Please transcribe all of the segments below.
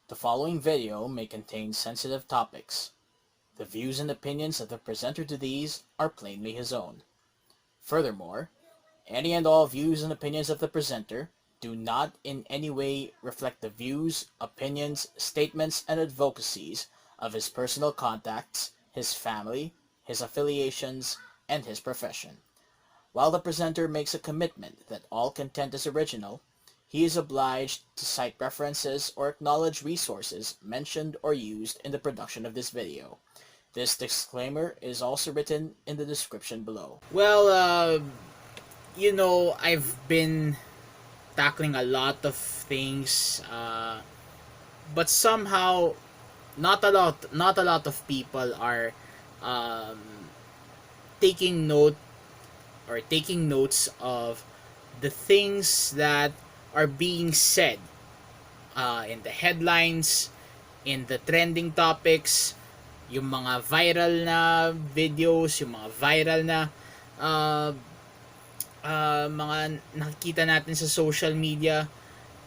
The following video may contain sensitive topics. The views and opinions of the presenter to these are plainly his own. Furthermore, any and all views and opinions of the presenter do not in any way reflect the views, opinions, statements, and advocacies of his personal contacts, his family, his affiliations, and his profession. While the presenter makes a commitment that all content is original, he is obliged to cite references or acknowledge resources mentioned or used in the production of this video. This disclaimer is also written in the description below. I've been tackling a lot of things, but somehow not a lot of people are um, taking taking notes of the things that are being said in the headlines, in the trending topics, yung mga viral na videos, yung mga viral na uh, mga nakikita natin sa social media.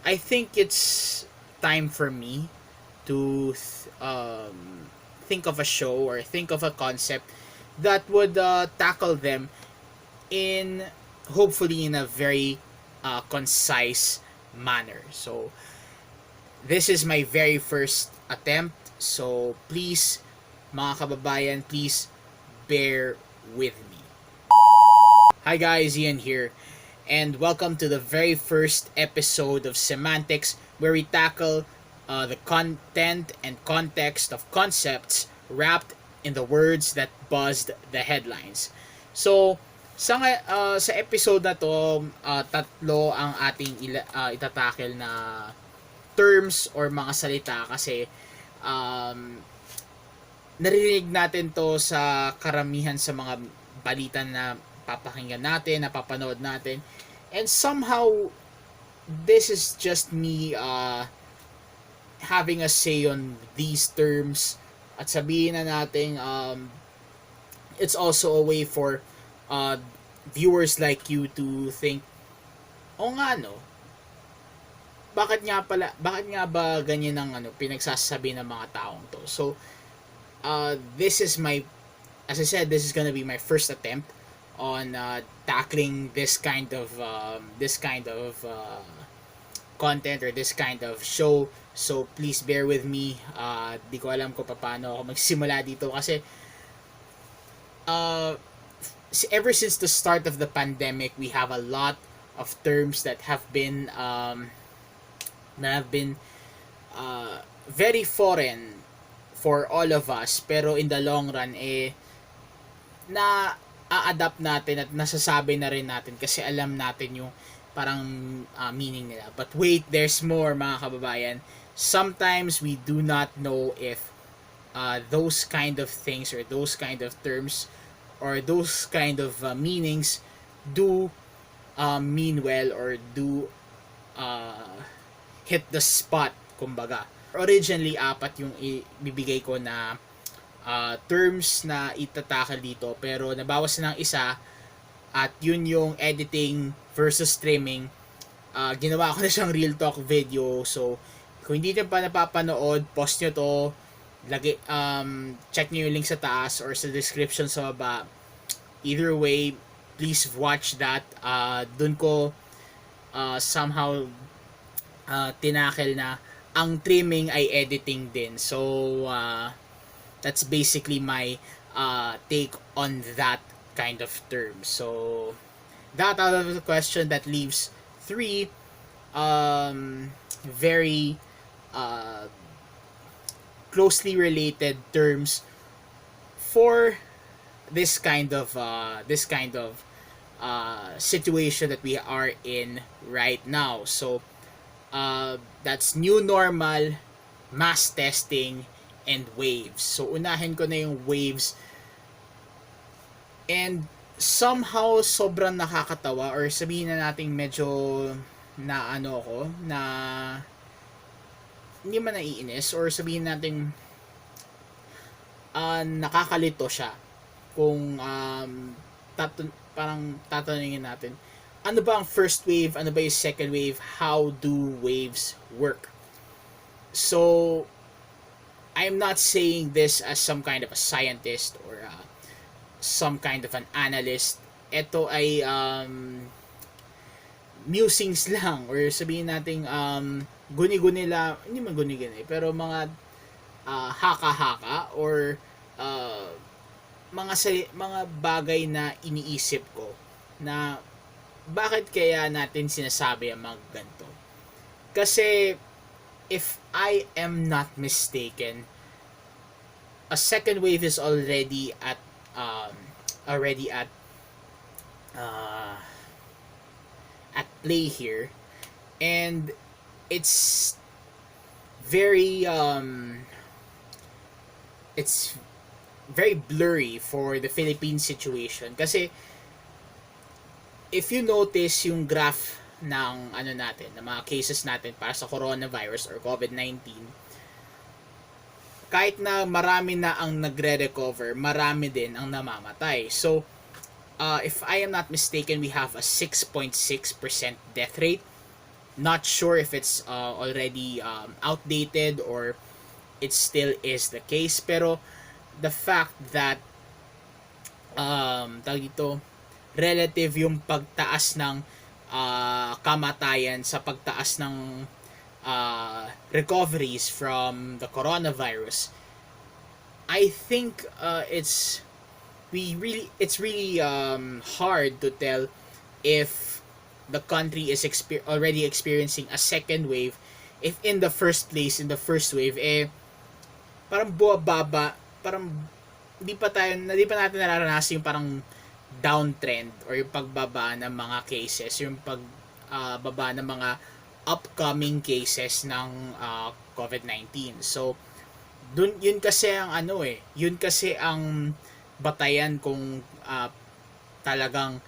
I think it's time for me to think of a show or think of a concept that would tackle them in hopefully in a very concise manner. So this is my very first attempt. So please, mga kababayan, please bear with me. Hi guys, Ian here, and welcome to the very first episode of Semantics, where we tackle the content and context of concepts wrapped in the words that buzzed the headlines. So, sa episode na to, tatlo ang ating itatakel na terms or mga salita kasi naririnig natin to sa karamihan sa mga balita na papakinggan natin, napapanood natin. And somehow, this is just me having a say on these terms. At sabihin na natin, it's also a way for viewers like you to think, o nga no, bakit nga ba ganyan ang pinagsasabi ng mga taong to. So, this is as I said, this is gonna be my first attempt on tackling this kind of content or this kind of show. So please bear with me. Di ko alam kung paano ako magsimula dito kasi ever since the start of the pandemic, we have a lot of terms that have been very foreign for all of us, pero in the long run na a-adapt natin at nasasabi na rin natin kasi alam natin yung parang meaning nila. But wait, there's more, mga kababayan. Sometimes we do not know if those kind of things or those kind of terms or those kind of meanings do mean well or do hit the spot, kumbaga. Originally, 4 yung ibibigay ko na terms na itatakal dito, pero nabawas na ng isa at yun yung editing versus streaming. Ginawa ko na siyang real talk video. So kung hindi nyo pa napapanood, post nyo to, check nyo yung link sa taas or sa description sa baba. Either way, please watch that. Dun ko somehow tinakel na ang trimming ay editing din. So that's basically my take on that kind of term. So that out of the question, that leaves 3 very closely related terms for this kind of situation that we are in right now. So that's new normal, mass testing, and waves. So unahin ko na yung waves. And somehow sobrang nakakatawa or sabihin na natin medyo na hindi man naiinis or sabihin natin nakakalito siya kung parang tatanungin natin, ano ba ang first wave, ano ba yung second wave, how do waves work? So I'm not saying this as some kind of a scientist or some kind of an analyst. Ito ay musings lang, or sabihin natin guni-guni lang, hindi man guni-guni, pero mga haka-haka or uh, mga bagay na iniisip ko na bakit kaya natin sinasabi ang mga ganito. Kasi if I am not mistaken, a second wave is already uh, at play here, and it's very it's very blurry for the Philippine situation kasi if you notice yung graph ng ng mga cases natin para sa coronavirus or COVID-19, kahit na marami na ang nagre-recover, marami din ang namamatay. So, if I am not mistaken, we have a 6.6% death rate. Not sure if it's already outdated or it still is the case, pero the fact that tawag dito, relative yung pagtaas ng kamatayan sa pagtaas ng recoveries from the coronavirus, I think it's really hard to tell if the country is already experiencing a second wave, if in the first wave parang buwababa, parang di pa natin nararanasan yung parang downtrend or yung pagbaba ng mga cases, yung pagbaba ng mga upcoming cases ng COVID-19. So, yun kasi ang yun kasi ang batayan kung talagang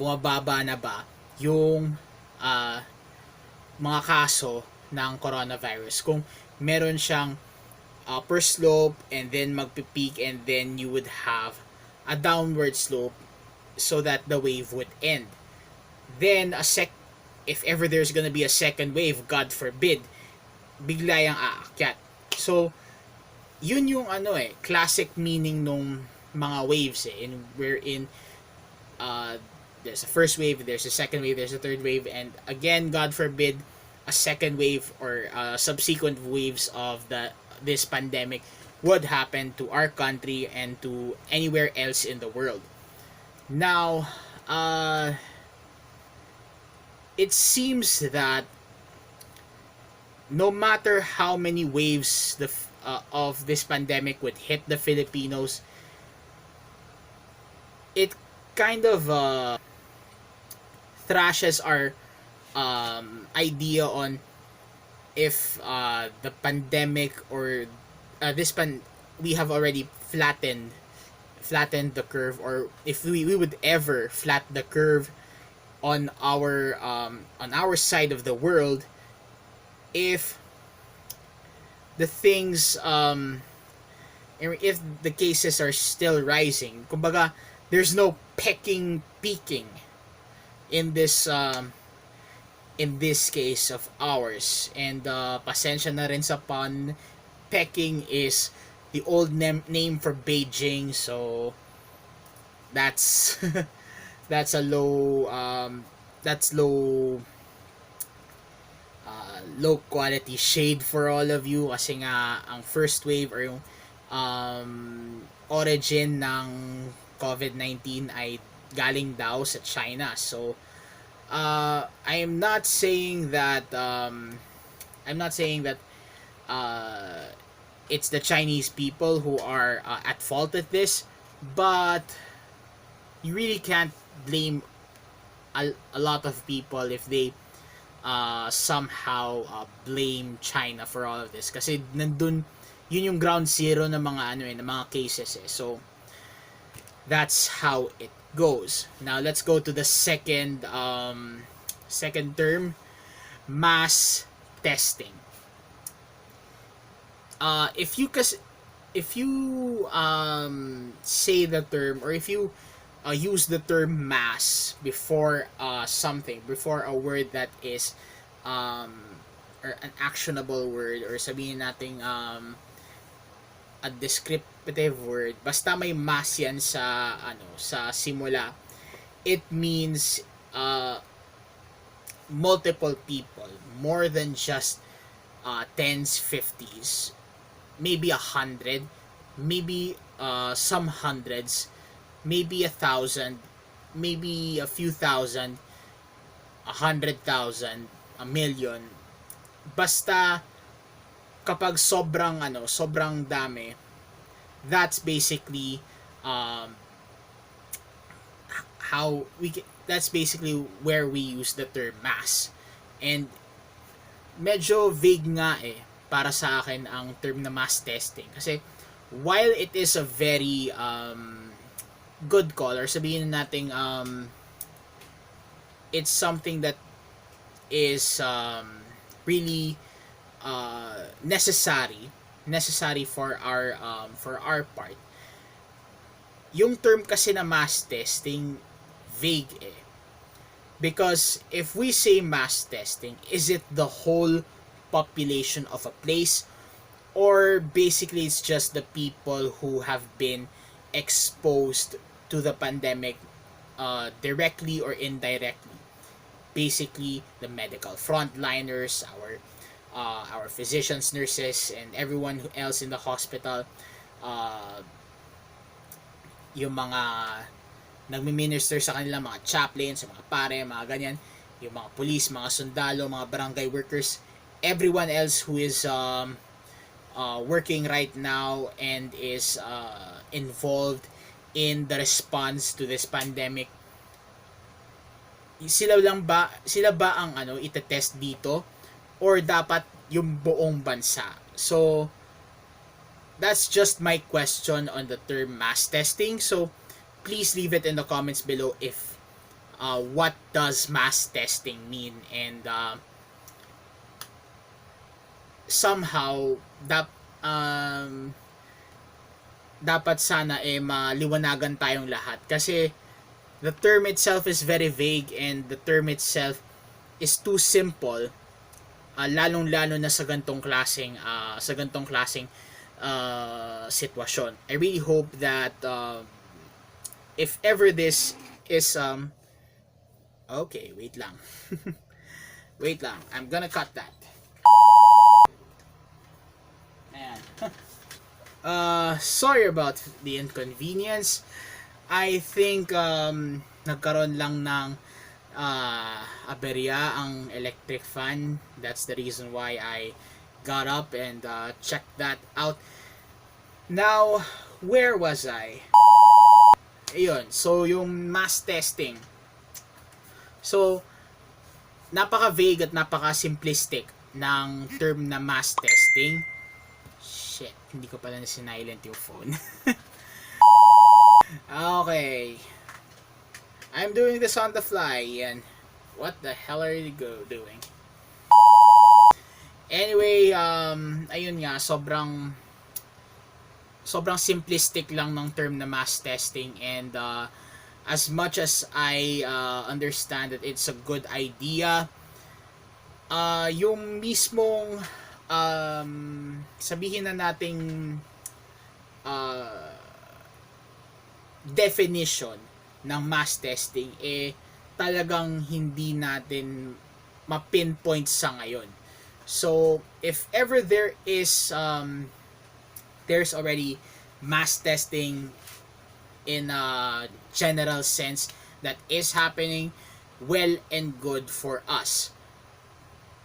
bumababa na ba yung mga kaso ng coronavirus, kung meron siyang upper slope and then magpipeak and then you would have a downward slope so that the wave would end. Then if ever there's gonna be a second wave, God forbid, bigla yang aakyat. So yun yung classic meaning nung mga waves in wherein there's a first wave, there's a second wave, there's a third wave, and again, God forbid, a second wave or subsequent waves of this pandemic would happen to our country and to anywhere else in the world. Now, it seems that no matter how many waves of this pandemic would hit the Filipinos, it kind of thrashes our idea on if the pandemic or we have already flattened the curve, or if we would ever flatten the curve on our side of the world, if the things if the cases are still rising. Kumbaga, there's no peaking in this case of ours, and pasensya na rin sa pun, Peking is the old name for Beijing, so that's that's a low low quality shade for all of you, kasi nga ang first wave or yung origin ng COVID-19 ay galing daw sa China. So I am not saying that it's the Chinese people who are at fault at this, but you really can't blame a lot of people if they somehow blame China for all of this, kasi nandun yun yung ground zero ng mga ng mga cases So that's how it goes. Now let's go to the second term, mass testing. If you say the term, or if you use the term mass before something, before a word that is um, or an actionable word, or sabihin nating a descriptive word, basta may mas yan sa sa simula, it means uh, multiple people, more than just tens, fifties, maybe 100, maybe some hundreds, maybe 1,000, maybe a few thousand, 100,000, a million. Basta kapag sobrang dami, that's basically um, that's basically where we use the term mass. And medyo vague nga para sa akin ang term na mass testing, kasi while it is a very good call, or sabihin natin it's something that is really necessary for our part. Yung term kasi na mass testing, vague because if we say mass testing, is it the whole population of a place, or basically it's just the people who have been exposed to the pandemic directly or indirectly? Basically the medical frontliners, our physicians, nurses, and everyone else in the hospital, uh, yung mga nagmi-minister sa kanila, mga chaplains, mga pare, mga ganyan, yung mga police, mga sundalo, mga barangay workers, everyone else who is working right now and is involved in the response to this pandemic. Sila ba ang itetest dito, or dapat yung buong bansa? So that's just my question on the term mass testing. So please leave it in the comments below if what does mass testing mean, and somehow dapat sana maliwanagan tayong lahat, kasi the term itself is very vague, and the term itself is too simple, lalong-lalo na sa gantong klaseng sitwasyon. I really hope that if ever this is okay, wait lang. Wait lang. I'm gonna cut that. Ayan. Sorry about the inconvenience. I think nagkaroon lang ng aberya ang electric fan. That's the reason why I got up and checked that out. Now, where was I? Ayun, so yung mass testing. So, napaka-vague at napaka-simplistic ng term na mass testing. Shit, hindi ko pala na-silent yung phone. Okay. I'm doing this on the fly, and what the hell are you doing? Anyway, ayun nga, sobrang simplistic lang ng term na mass testing, and as much as I understand that it's a good idea, yung mismong sabihin na nating definition ng mass testing talagang hindi natin ma-pinpoint sa ngayon. So if ever there is there's already mass testing in a general sense that is happening, well and good for us.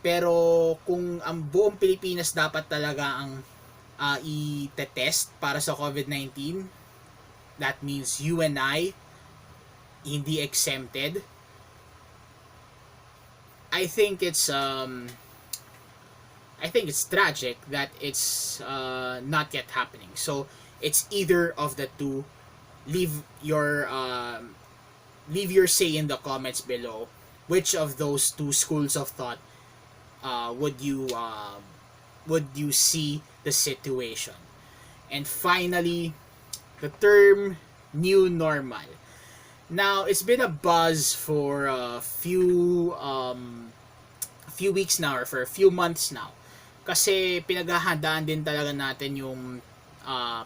Pero kung ang buong Pilipinas dapat talaga ang i-test para sa COVID-19, that means you and I hindi exempted. I think it's tragic that it's not yet happening. So it's either of the two. Leave your say in the comments below. Which of those two schools of thought would you see the situation? And finally, the term new normal. Now, it's been a buzz for a few few weeks now or for a few months now. Kasi pinaghahandaan din talaga natin yung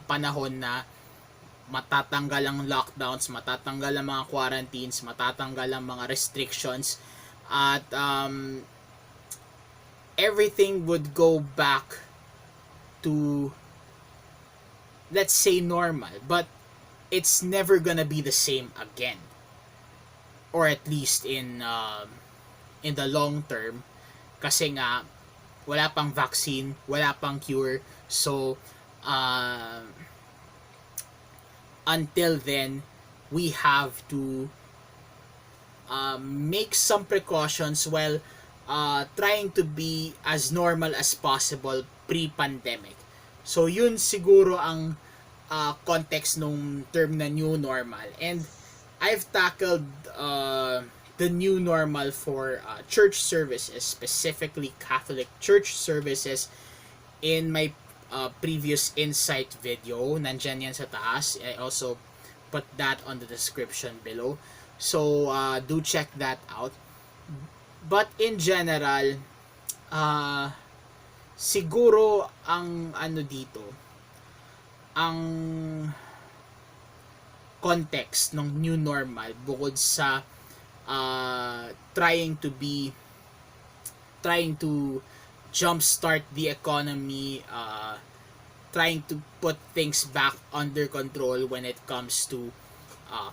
panahon na matatanggal ang lockdowns, matatanggal ang mga quarantines, matatanggal ang mga restrictions, at everything would go back to, let's say, normal. But it's never gonna be the same again, or at least in the long term, kasi nga wala pang vaccine, wala pang cure. So until then, we have to make some precautions while trying to be as normal as possible pre-pandemic. So yun siguro ang context nung term na new normal. And I've tackled the new normal for church services, specifically Catholic church services, in my previous insight video. Nandyan yan sa taas. I also put that on the description below. So do check that out. But in general, siguro ang ano dito, ang context ng new normal, bukod sa trying to jumpstart the economy, trying to put things back under control when it comes to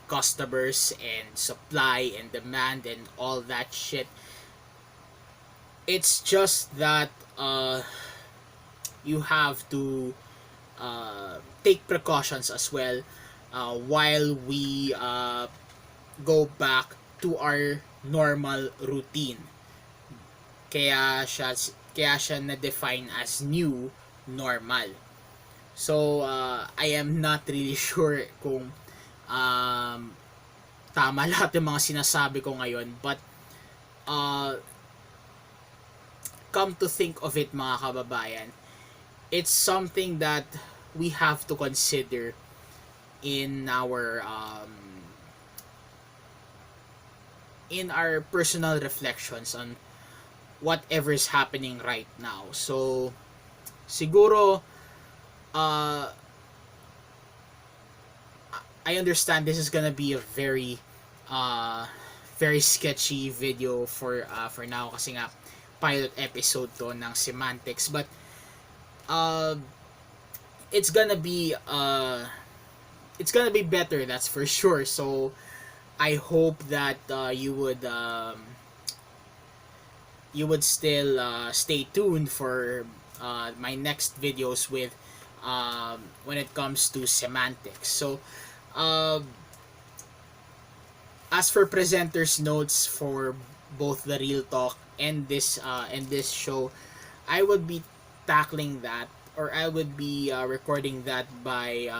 customers and supply and demand and all that shit. It's just that you have to take precautions as well while we go back to our normal routine. Kaya siya na-define as new normal. So I am not really sure kung tama lahat ng mga sinasabi ko ngayon, but come to think of it, mga kababayan, it's something that we have to consider in our personal reflections on whatever is happening right now. So siguro I understand this is gonna be a very sketchy video for now, kasi nga pilot episode to ng Semantics, but it's gonna be better, that's for sure. So I hope that you would still stay tuned for my next videos with when it comes to semantics. So as for presenters notes for both the Real Talk and this show, I would be tackling that, or I would be recording that by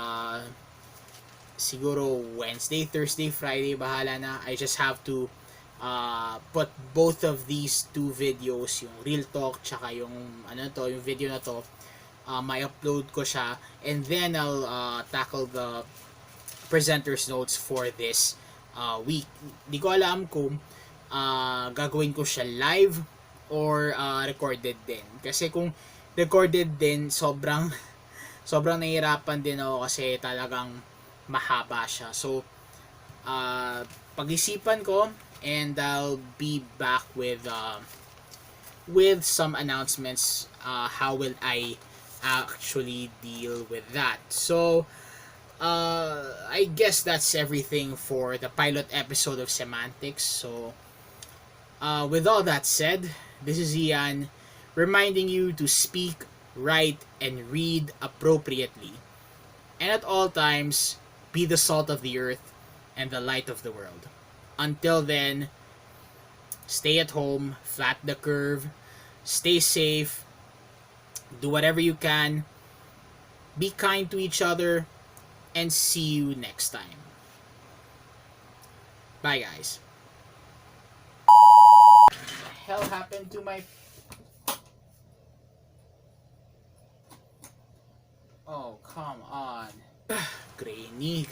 siguro Wednesday, Thursday, Friday, bahala na. I just have to put both of these two videos, yung Real Talk tsaka yung yung video na to, may upload ko siya, and then I'll tackle the presenters notes for this week. Di ko alam kung gagawin ko siya live or recorded din. Kasi kung recorded din, sobrang nahihirapan din ako kasi talagang mahaba siya. So pag-isipan ko, and I'll be back with some announcements. How will I actually deal with that? So I guess that's everything for the pilot episode of Semantics. So with all that said, this is Ian, reminding you to speak, write, and read appropriately, and at all times be the salt of the earth and the light of the world. Until then, stay at home, flat the curve, stay safe, do whatever you can, be kind to each other, and see you next time. Bye, guys. What the hell happened to my... Oh, come on. Grainy.